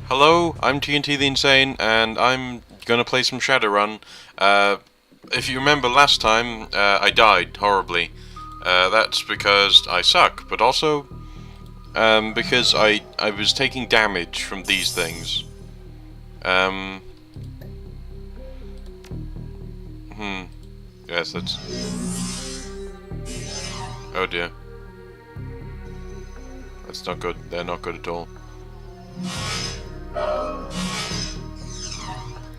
Hello, I'm TNT the Insane, and I'm gonna play some Shadowrun. If you remember last time, I died horribly. That's because I suck, but also because I was taking damage from these things. Um, yes, that's... Oh dear. That's not good. They're not good at all.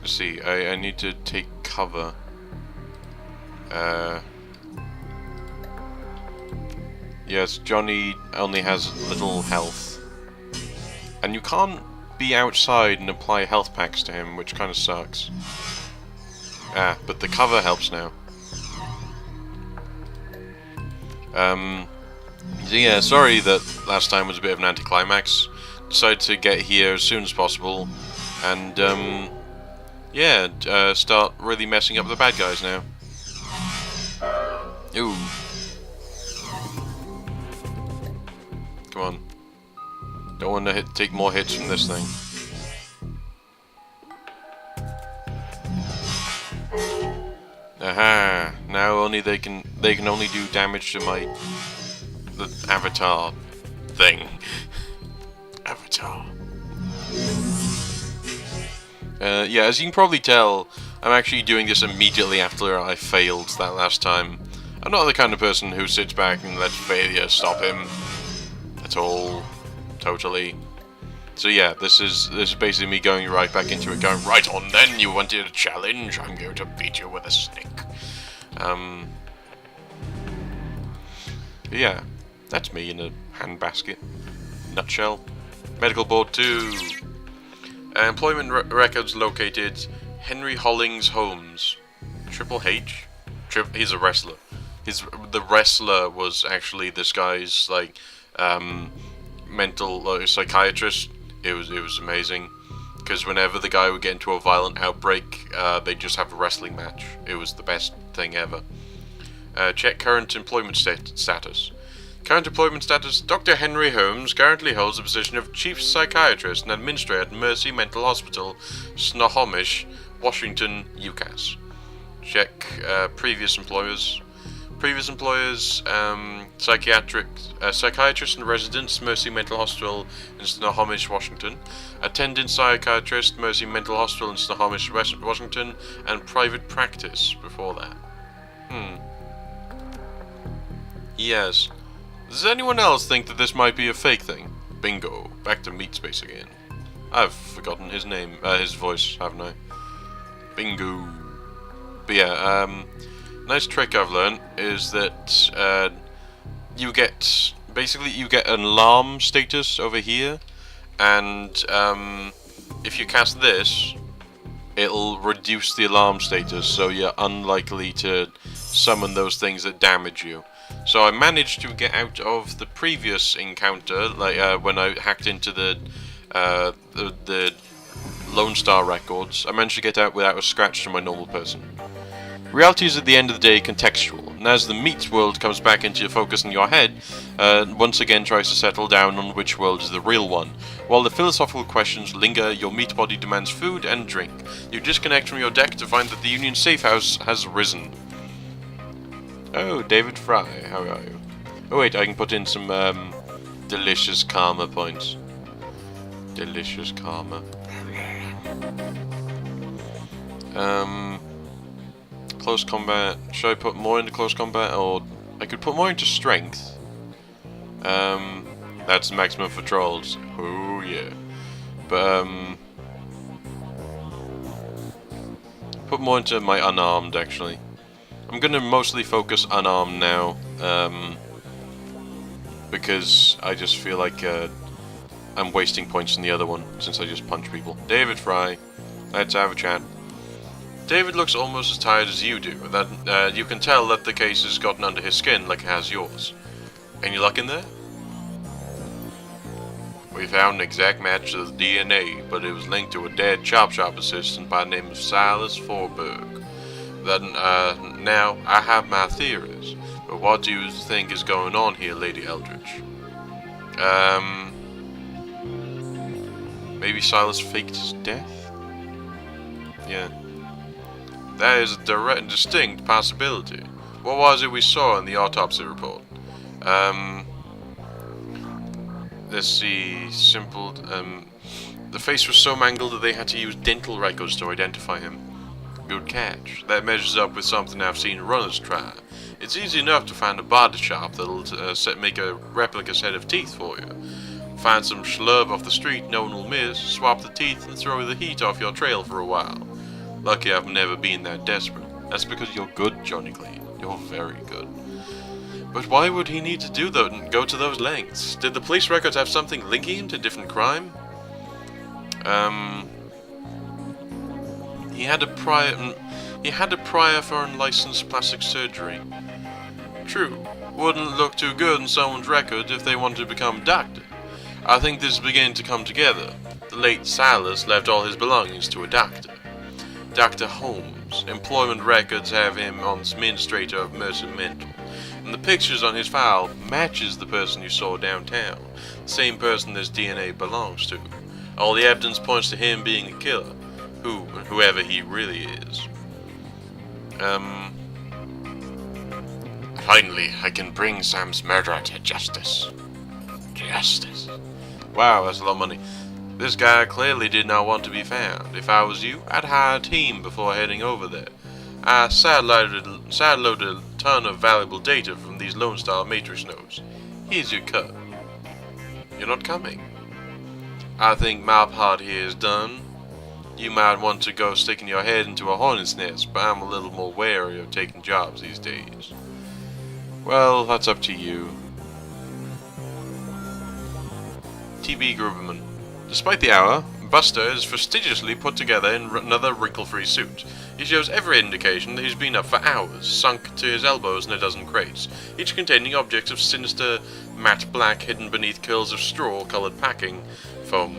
Let's see, I need to take cover. Yes, Johnny only has little health. And you can't be outside and apply health packs to him, which kind of sucks. But the cover helps now. So yeah, sorry that last time was a bit of an anticlimax. Decided to get here as soon as possible, and start really messing up the bad guys now. Ooh. Come on. Don't want to take more hits from this thing. Aha! Now only they can only do damage to the avatar thing. Avatar. Yeah, as you can probably tell, I'm actually doing this immediately after I failed that last time. I'm not the kind of person who sits back and lets failure stop him at all. Totally. So yeah, this is basically me going right back into it, going, right on then, you wanted a challenge, I'm going to beat you with a stick. Yeah, that's me in a handbasket. Nutshell. Medical board 2. Employment records located Henry Hollings Holmes. Triple H? He's a wrestler. The wrestler was actually this guy's, like, mental psychiatrist. It was amazing, because whenever the guy would get into a violent outbreak, they'd just have a wrestling match. It was the best thing ever. Check current employment status. Current employment status: Dr. Henry Holmes currently holds the position of Chief Psychiatrist and Administrator at Mercy Mental Hospital, Snohomish, Washington, UCAS. Check previous employers. Previous employers: psychiatrist and residence, Mercy Mental Hospital in Snohomish, Washington. Attendant psychiatrist, Mercy Mental Hospital in Snohomish, Washington, and private practice before that. Yes. Does anyone else think that this might be a fake thing? Bingo. Back to meat space again. I've forgotten his name, his voice, haven't I? Bingo. But yeah, nice trick I've learned is that you get an alarm status over here, and if you cast this, it'll reduce the alarm status, so you're unlikely to summon those things that damage you. So I managed to get out of the previous encounter, like when I hacked into the Lone Star records. I managed to get out without a scratch to my normal person. Reality is at the end of the day contextual, and as the meat world comes back into focus in your head, once again tries to settle down on which world is the real one. While the philosophical questions linger, your meat body demands food and drink. You disconnect from your deck to find that the Union safe house has risen. Oh, David Fry, how are you? Oh wait, I can put in some delicious karma points. Delicious karma. Close combat. Should I put more into close combat, or I could put more into strength? That's maximum for trolls. Oh yeah. But put more into my unarmed actually. I'm gonna mostly focus unarmed now, because I just feel like I'm wasting points in the other one since I just punch people. David Fry, let's have a chat. David looks almost as tired as you do. That you can tell that the case has gotten under his skin like it has yours. Any luck in there? We found an exact match to the DNA, but it was linked to a dead chop shop assistant by the name of Silas Forberg. Now, I have my theories, but what do you think is going on here, Lady Eldridge? Maybe Silas faked his death? Yeah. That is a direct and distinct possibility. What was it we saw in the autopsy report? Let's see. Simple. The face was so mangled that they had to use dental records to identify him. Good catch. That measures up with something I've seen runners try. It's easy enough to find a body shop that'll make a replica set of teeth for you. Find some schlub off the street no one will miss, swap the teeth, and throw the heat off your trail for a while. Lucky I've never been that desperate. That's because you're good, Johnny Clean. You're very good. But why would he need to do that and go to those lengths? Did the police records have something linking him to different crime? He had a prior for unlicensed plastic surgery. True. Wouldn't look too good in someone's record if they wanted to become a doctor. I think this is beginning to come together. The late Silas left all his belongings to a doctor. Dr. Holmes. Employment records have him on administrator of Mercer Mental. And the pictures on his file matches the person you saw downtown. The same person this DNA belongs to. All the evidence points to him being the killer. Whoever he really is. Finally, I can bring Sam's murderer to justice. Justice. Wow, that's a lot of money. This guy clearly did not want to be found. If I was you, I'd hire a team before heading over there. I sideloaded a ton of valuable data from these Lone Star Matrix nodes. Here's your cut. You're not coming. I think my part here is done. You might want to go sticking your head into a hornet's nest, but I'm a little more wary of taking jobs these days. Well, that's up to you. TB Gruberman. Despite the hour, Buster is fastidiously put together in another wrinkle-free suit. He shows every indication that he's been up for hours, sunk to his elbows in a dozen crates, each containing objects of sinister matte black hidden beneath curls of straw-coloured packing foam.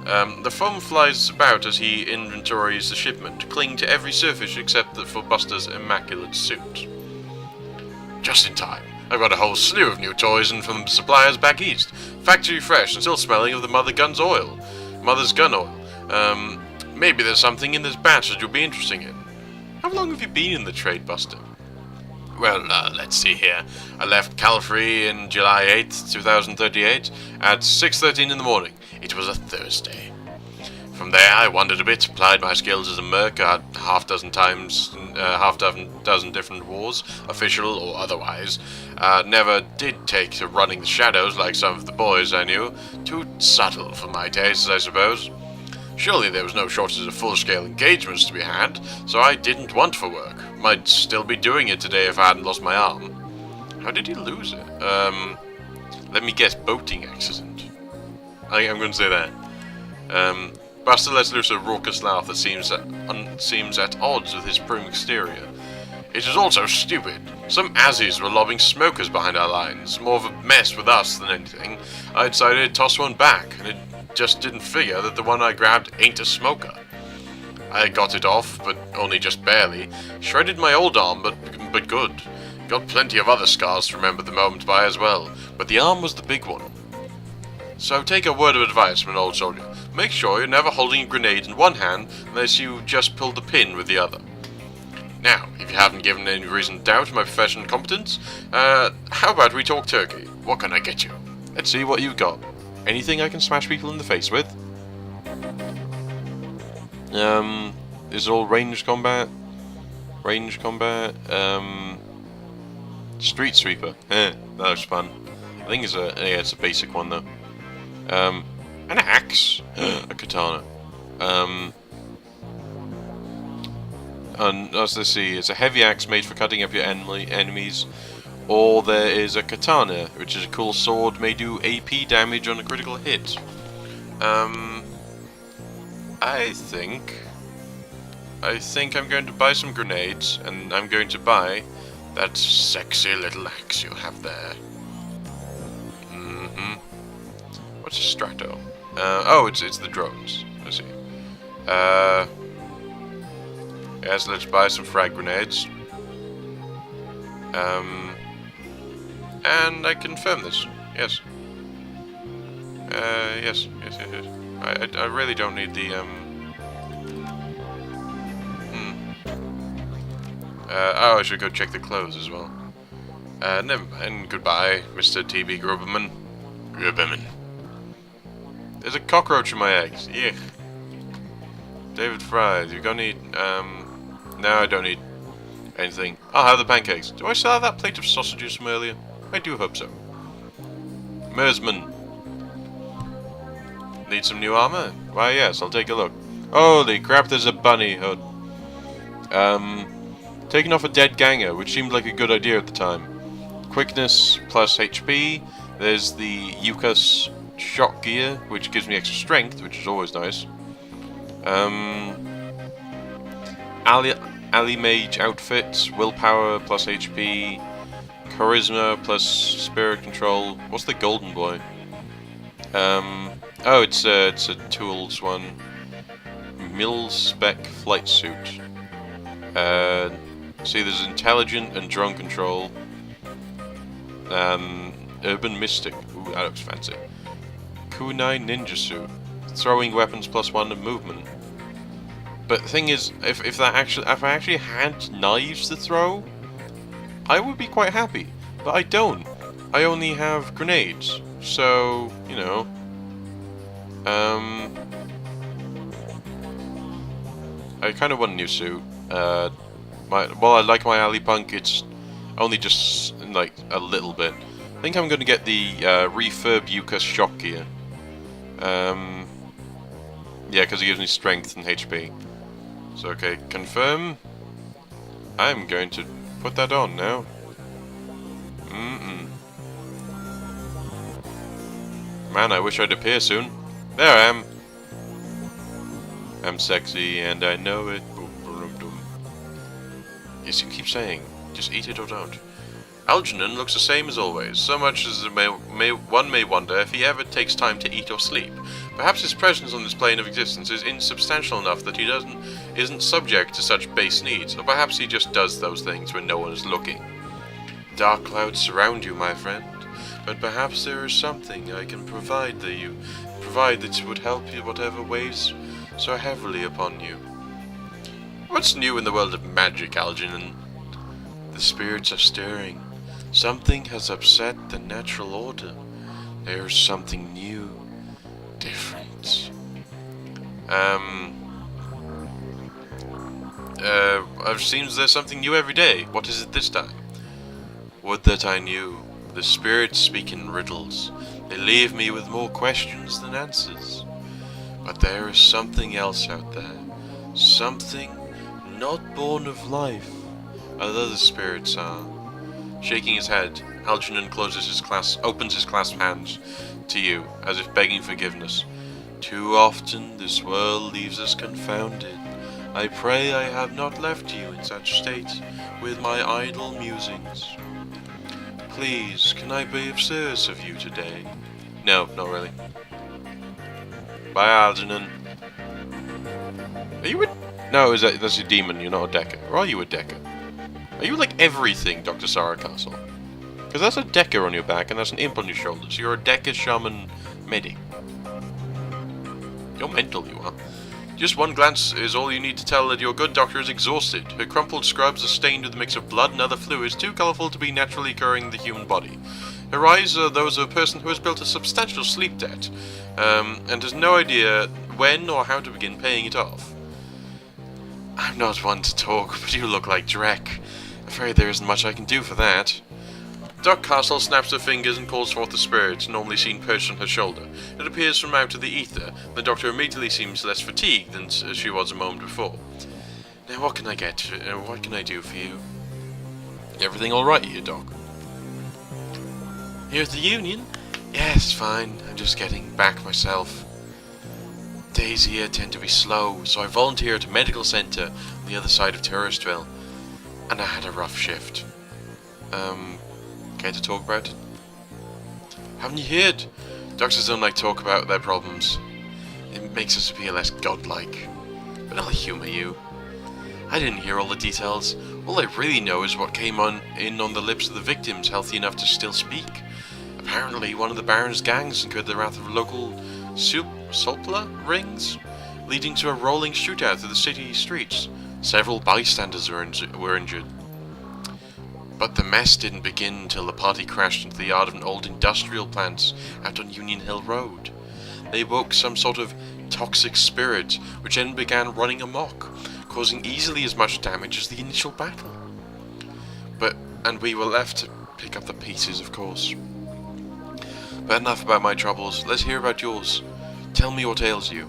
The foam flies about as he inventories the shipment, clinging to every surface except for Buster's immaculate suit. Just in time. I've got a whole slew of new toys in from suppliers back east. Factory fresh and still smelling of the Mother's gun oil. Maybe there's something in this batch that you'll be interested in. How long have you been in the trade, Buster? Well, let's see here. I left Calfrey in July 8th, 2038 at 6:13 in the morning. It was a Thursday. From there, I wandered a bit, applied my skills as a merc at half dozen different wars, official or otherwise. Never did take to running the shadows like some of the boys I knew. Too subtle for my tastes, I suppose. Surely there was no shortage of full-scale engagements to be had, so I didn't want for work. Might still be doing it today if I hadn't lost my arm. How did you lose it? Let me guess, boating accident. I'm going to say that. Buster lets loose a raucous laugh that seems at odds with his prim exterior. It is all so stupid. Some Azzies were lobbing smokers behind our lines. More of a mess with us than anything. I decided to toss one back, and it just didn't figure that the one I grabbed ain't a smoker. I got it off, but only just barely. Shredded my old arm, but good. Got plenty of other scars to remember the moment by as well, but the arm was the big one. So take a word of advice from an old soldier. Make sure you're never holding a grenade in one hand unless you just pull the pin with the other. Now, if you haven't given any reason to doubt my professional competence, how about we talk turkey? What can I get you? Let's see what you've got. Anything I can smash people in the face with? Is it all ranged combat? Ranged combat? Street sweeper. That looks fun. I think it's it's a basic one though. An axe, a katana. And as let's see, it's a heavy axe made for cutting up your enemies, or there is a katana, which is a cool sword, may do AP damage on a critical hit. I think I'm going to buy some grenades, and I'm going to buy that sexy little axe you have there. What's a strato? Oh, it's the drones. Let's see. Yes, let's buy some frag grenades. And I confirm this. Yes. Yes. I really don't need the, oh, I should go check the clothes as well. Never mind. Goodbye, Mr. T.B. Gruberman. Gruberman. There's a cockroach in my eggs. Yuck. David Fries, you got any, no, I don't need anything. I'll have the pancakes. Do I still have that plate of sausages from earlier? I do hope so. Mersman. Need some new armor? Why, yes, I'll take a look. Holy crap, there's a bunny hood. Taking off a dead ganger, which seemed like a good idea at the time. Quickness plus HP. There's the Yukas shock gear, which gives me extra strength, which is always nice. Ali Mage outfits, willpower plus HP, charisma plus spirit control. What's the golden boy? Oh, it's a tools one. Mil spec flight suit. See, there's intelligent and drone control. Urban mystic. Ooh, that looks fancy. Kunai ninja suit. Throwing weapons plus 1 of movement. But the thing is, if I actually had knives to throw, I would be quite happy. But I don't. I only have grenades. So, you know. I kind of want a new suit. Well, I like my alley punk. It's only just like a little bit. I think I'm going to get the refurb Yuka shock gear. Yeah, because it gives me strength and HP. So, okay, confirm. I'm going to put that on now. Man, I wish I'd appear soon. There I am. I'm sexy and I know it. Boom, boom, boom. Yes, you keep saying. Just eat it or don't. Algernon looks the same as always, so much as one may wonder if he ever takes time to eat or sleep. Perhaps his presence on this plane of existence is insubstantial enough that he isn't subject to such base needs, or perhaps he just does those things when no one is looking. Dark clouds surround you, my friend, but perhaps there is something I can provide that would help you whatever weighs so heavily upon you. What's new in the world of magic, Algernon? The spirits are stirring. Something has upset the natural order. There is something new, different. It seems there's something new every day. What is it this time? Would that I knew. The spirits speak in riddles. They leave me with more questions than answers. But there is something else out there. Something not born of life. Other spirits are. Shaking his head, Algernon opens his clasped hands to you, as if begging forgiveness. Too often this world leaves us confounded. I pray I have not left you in such state with my idle musings. Please, can I be of service of you today? No, not really. Bye, Algernon. Are you a... No, that's a demon, you're not a Decker. Or are you a Decker? Are you like everything, Dr. Sarah Castle? Because that's a Decker on your back and that's an imp on your shoulders. You're a Decker Shaman medic. You're mental, you are. Just one glance is all you need to tell that your good doctor is exhausted. Her crumpled scrubs are stained with a mix of blood and other fluids too colourful to be naturally occurring in the human body. Her eyes are those of a person who has built a substantial sleep debt, and has no idea when or how to begin paying it off. I'm not one to talk, but you look like Drek. Afraid there isn't much I can do for that. Doc Castle snaps her fingers and calls forth the spirit, normally seen perched on her shoulder. It appears from out of the ether. The doctor immediately seems less fatigued than she was a moment before. Now what can I get? What can I do for you? Everything alright here, Doc? Here at the Union? Yes, fine. I'm just getting back myself. Days here tend to be slow, so I volunteer at a medical centre on the other side of Touristville. And I had a rough shift. Care to talk about it? Haven't you heard? Doctors don't like talk about their problems. It makes us appear less godlike. But I'll humour you. I didn't hear all the details. All I really know is what came in on the lips of the victims healthy enough to still speak. Apparently, one of the Baron's gangs incurred the wrath of local Sulpla rings, leading to a rolling shootout through the city streets. Several bystanders were injured. But the mess didn't begin until the party crashed into the yard of an old industrial plant out on Union Hill Road. They woke some sort of toxic spirit, which then began running amok, causing easily as much damage as the initial battle. And we were left to pick up the pieces, of course. But enough about my troubles, let's hear about yours. Tell me what ails you.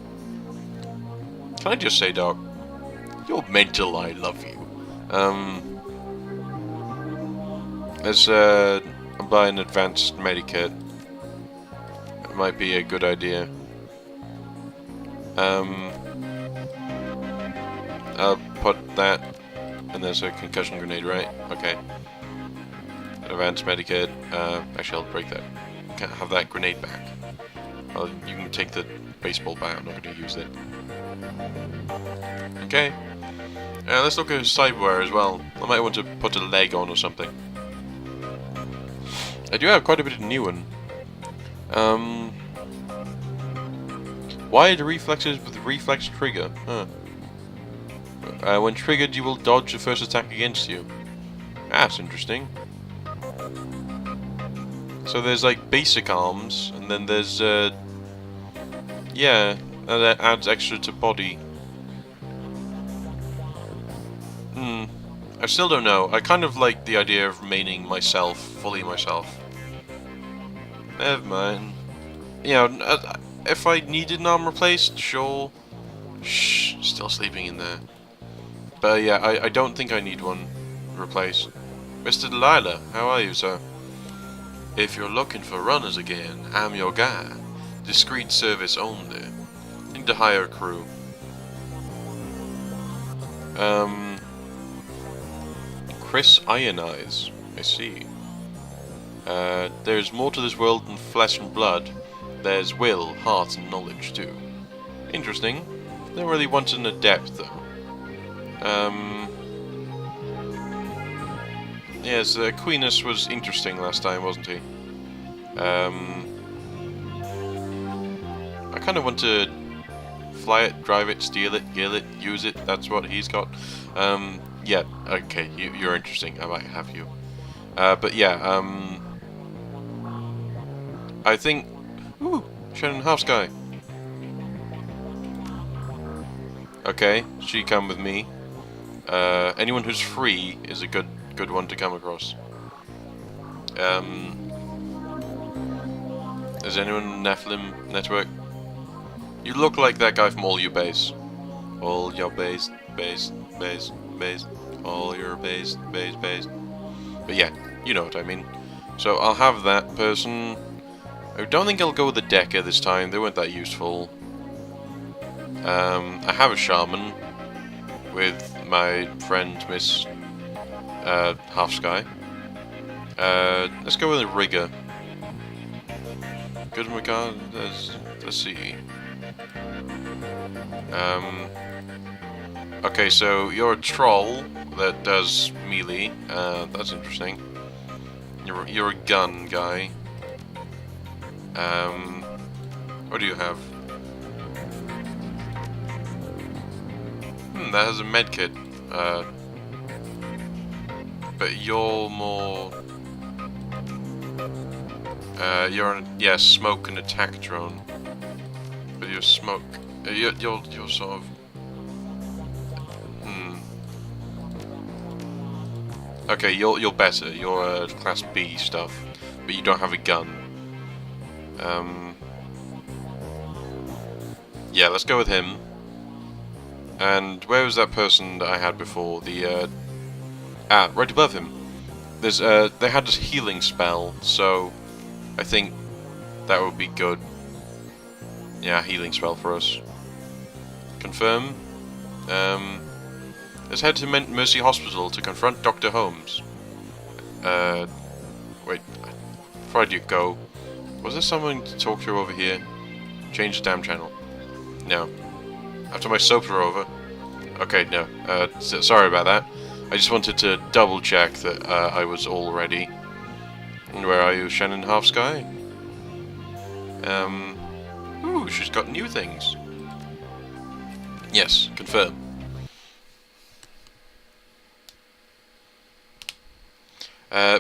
Can I just say, Doc, you're mental, I love you. Let's buy an advanced medikit. It might be a good idea. I'll put that, and there's a concussion grenade, right? Okay. Advanced medikit. Actually, I'll break that. Can't have that grenade back. Well, you can take the baseball bat. I'm not going to use it. Okay. Let's look at cyberware as well. I might want to put a leg on or something. I do have quite a bit of new one. Wide reflexes with reflex trigger. Huh. When triggered, you will dodge the first attack against you. That's interesting. So there's like basic arms, and then there's yeah, that adds extra to body. I still don't know. I kind of like the idea of remaining myself, fully myself. Never mind. You know, if I needed an arm replaced, sure. Shh, still sleeping in there. But yeah, I don't think I need one replaced. Mr. Delilah, how are you, sir? If you're looking for runners again, I'm your guy. Discreet service only. Need to hire a crew. Chris Ionize. I see. There's more to this world than flesh and blood. There's will, heart, and knowledge too. Interesting. Don't really want an adept though. Yes, Aquinas was interesting last time, wasn't he? I kind of want to fly it, drive it, steal it, kill it, use it. That's what he's got. Yeah, okay, you're interesting. I might have you. But yeah, I think... Ooh, Shannon Half Sky. Okay, she come with me. Anyone who's free is a good one to come across. Is anyone in the Nephilim network? You look like that guy from All Your Base. All your base, base, base, base. All your base, base, base. But yeah, you know what I mean. So I'll have that person. I don't think I'll go with the Decker this time. They weren't that useful. I have a Shaman with my friend Miss Half Sky. Let's go with a Rigger. Good regard. Let's see. Okay, so you're a troll that does melee. That's interesting. You're a gun guy. What do you have? That has a medkit. But you're more. You're on a, smoke and attack drone. But you're smoke. You're sort of. Okay, you're better. You're class B stuff, but you don't have a gun. Yeah, let's go with him. And where was that person that I had before? The right above him. There's they had this healing spell, so I think that would be good. Yeah, healing spell for us. Confirm. Let's head to Mercy Hospital to confront Dr. Holmes. Wait. Before I do go, was there someone to talk to over here? Change the damn channel. No. After my soaps are over. Okay, no. Sorry about that. I just wanted to double check that I was all ready. And where are you, Shannon Half Sky? Ooh, Ooh, she's got new things. Yes, confirm.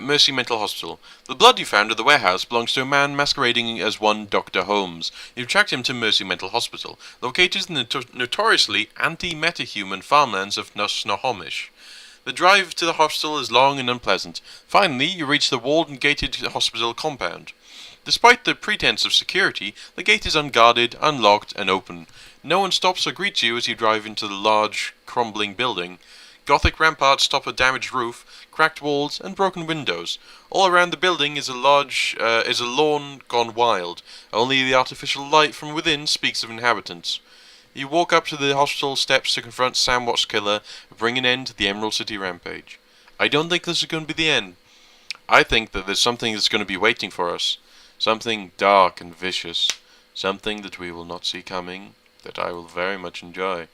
Mercy Mental Hospital. The blood you found at the warehouse belongs to a man masquerading as one Dr. Holmes. You've tracked him to Mercy Mental Hospital, located in the notoriously anti-metahuman farmlands of Snohomish. The drive to the hospital is long and unpleasant. Finally, you reach the walled and gated hospital compound. Despite the pretense of security, the gate is unguarded, unlocked, and open. No one stops or greets you as you drive into the large, crumbling building. Gothic ramparts stop a damaged roof, cracked walls, and broken windows. All around the building is a lawn gone wild. Only the artificial light from within speaks of inhabitants. You walk up to the hospital steps to confront Sam Watts' killer and bring an end to the Emerald City rampage. I don't think this is going to be the end. I think that there's something that's going to be waiting for us. Something dark and vicious. Something that we will not see coming, that I will very much enjoy.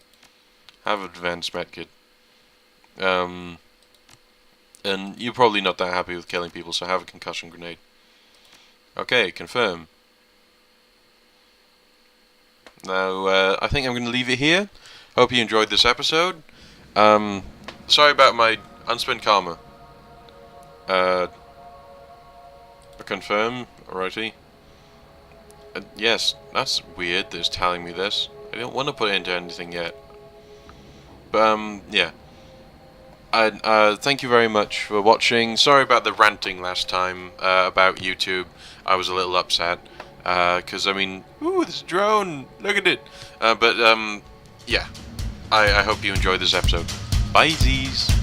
Have advanced medkit. And you're probably not that happy with killing people, so have a concussion grenade. Okay, confirm. Now, I think I'm going to leave it here. Hope you enjoyed this episode. Sorry about my unspent karma. Confirm, alrighty. Yes, that's weird that it's telling me this. I don't want to put it into anything yet. But, yeah. Thank you very much for watching. Sorry about the ranting last time about YouTube. I was a little upset. Because, I mean, ooh, this drone, look at it. Yeah. I hope you enjoyed this episode. Bye-sies.